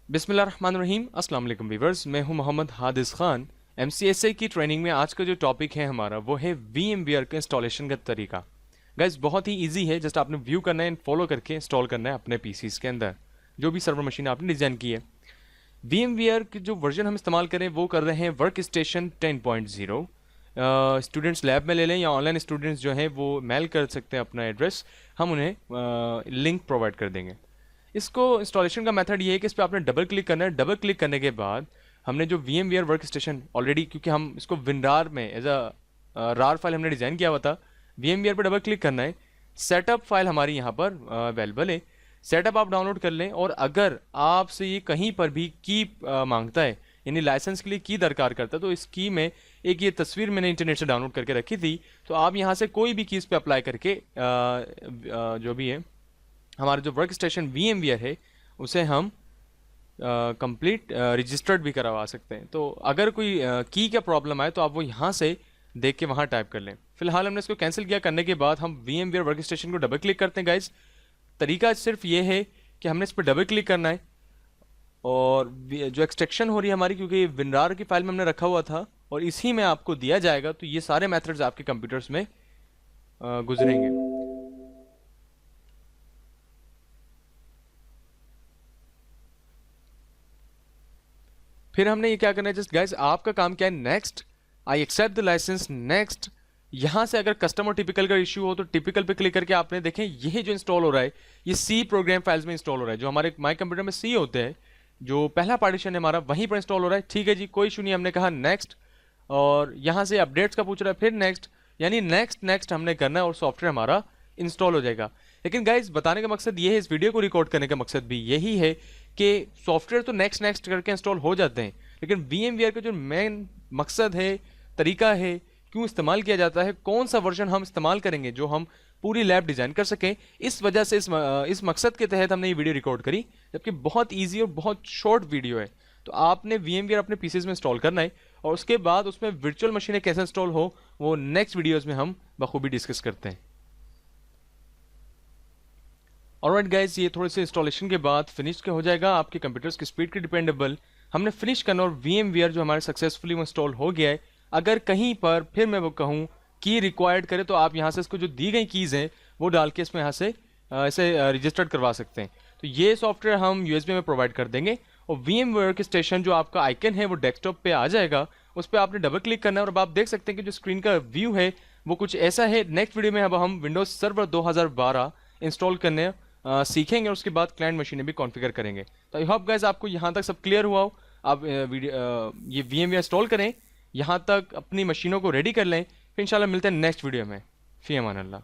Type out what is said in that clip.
बिस्मिल्लाहिर्रहमानिर्रहीम। अस्सलाम वालेकुम व्यूअर्स, मैं हूं मोहम्मद हादिस खान। एमसीएसए की ट्रेनिंग में आज का जो टॉपिक है हमारा वो है वीएमवीआर के इंस्टॉलेशन का तरीका। गाइस बहुत ही इजी है, जस्ट आपने व्यू करना है एंड फॉलो करके इंस्टॉल करना है अपने पीसीज के अंदर जो भी सर्वर मशीन आपने डिज़ाइन की है। वीएमवीआर की जो वर्जन हम इस्तेमाल करें वो कर रहे हैं वर्क स्टेशन 10.0। स्टूडेंट्स लैब में ले लें या ऑनलाइन स्टूडेंट्स जो हैं वो मेल कर सकते हैं अपना एड्रेस, हम उन्हें लिंक प्रोवाइड कर देंगे। इसको इंस्टॉलेशन का मेथड ये है कि इस पर आपने डबल क्लिक करना है। डबल क्लिक करने के बाद हमने जो VMware वर्क स्टेशन ऑलरेडी, क्योंकि हम इसको विनरार में एज अ रार फाइल हमने डिज़ाइन किया हुआ था, VMware पर डबल क्लिक करना है। सेटअप फाइल हमारी यहाँ पर अवेलेबल है, सेटअप आप डाउनलोड कर लें। और अगर आपसे ये कहीं पर भी की मांगता है, यानी लाइसेंस के लिए की दरकार करता है, तो इस की में एक ये तस्वीर मैंने इंटरनेट से डाउनलोड करके रखी थी, तो आप यहाँ से कोई भी की इस पर अप्लाई करके जो भी है हमारा जो वर्क स्टेशन VMware है उसे हम कंप्लीट रजिस्टर्ड भी करवा सकते हैं। तो अगर कोई की का प्रॉब्लम आए तो आप वो यहाँ से देख के वहाँ टाइप कर लें। फिलहाल हमने इसको कैंसिल किया। करने के बाद हम VMware वर्क स्टेशन को डबल क्लिक करते हैं। गाइज तरीका सिर्फ ये है कि हमने इस पर डबल क्लिक करना है और जो एक्सट्रैक्शन हो रही है हमारी, क्योंकि ये विनरार की फाइल में हमने रखा हुआ था और इसी में आपको दिया जाएगा, तो ये सारे मेथड्स आपके कंप्यूटर्स में गुजरेंगे। फिर हमने ये क्या करना है, जस्ट गाइस आपका काम क्या है, next, I accept the license, next. यहां से अगर कस्टमर टिपिकल का इश्यू हो तो टिपिकल पे क्लिक करके आपने देखें ये जो इंस्टॉल हो रहा है ये सी प्रोग्राम फाइल्स में इंस्टॉल हो रहा है। जो हमारे माई कंप्यूटर में सी होते हैं, जो पहला पार्टीशन है हमारा वहीं पर इंस्टॉल हो रहा है। ठीक है जी, कोई इशू नहीं। हमने कहा नेक्स्ट और यहाँ से अपडेट्स का पूछ रहा है, फिर नेक्स्ट, यानी नेक्स्ट नेक्स्ट हमने करना है और सॉफ्टवेयर हमारा इंस्टॉल हो जाएगा। लेकिन गाइज बताने का मकसद ये है, इस वीडियो को रिकॉर्ड करने का मकसद भी यही है कि सॉफ्टवेयर तो नेक्स्ट नेक्स्ट करके इंस्टॉल हो जाते हैं, लेकिन VMware का जो मेन मकसद है, तरीका है, क्यों इस्तेमाल किया जाता है, कौन सा वर्जन हम इस्तेमाल करेंगे जो हम पूरी लैब डिजाइन कर सकें, इस वजह से इस मकसद के तहत हमने ये वीडियो रिकॉर्ड करी। जबकि बहुत ईजी और बहुत शॉर्ट वीडियो है। तो आपने VMware अपने पीसीज में इंस्टॉल करना है और उसके बाद उसमें वर्चुअल मशीनें कैसे इंस्टॉल हो वो नेक्स्ट वीडियोज में हम बखूबी डिस्कस करते हैं। ऑलराइट गाइस, ये थोड़े से इंस्टॉलेशन के बाद फिनिश हो जाएगा। आपके कंप्यूटर्स की स्पीड के डिपेंडेबल हमने फिनिश करना और VMware जो हमारे सक्सेसफुली इंस्टॉल हो गया है। अगर कहीं पर फिर मैं वो कहूँ की रिक्वायर्ड करे तो आप यहाँ से इसको जो दी गई कीज़ हैं वो डाल के इसमें यहाँ से ऐसे रजिस्टर्ड करवा सकते हैं। तो ये सॉफ्टवेयर हम USB में प्रोवाइड कर देंगे और VMware के स्टेशन जो आपका आइकन है वो डेस्कटॉप पे आ जाएगा, उस पर आपने डबल क्लिक करना है और अब आप देख सकते हैं कि जो स्क्रीन का व्यू है वो कुछ ऐसा है। नेक्स्ट वीडियो में अब हम विंडोज सर्वर 2012 इंस्टॉल करने सीखेंगे और उसके बाद क्लाइंट मशीनें भी कॉन्फ़िगर करेंगे। तो आई होप गाइस आपको यहाँ तक सब क्लियर हुआ हो। आप ये VMware इंस्टॉल करें, यहाँ तक अपनी मशीनों को रेडी कर लें, फिर इंशाल्लाह मिलते हैं नेक्स्ट वीडियो में। फ़ी अमान अल्लाह।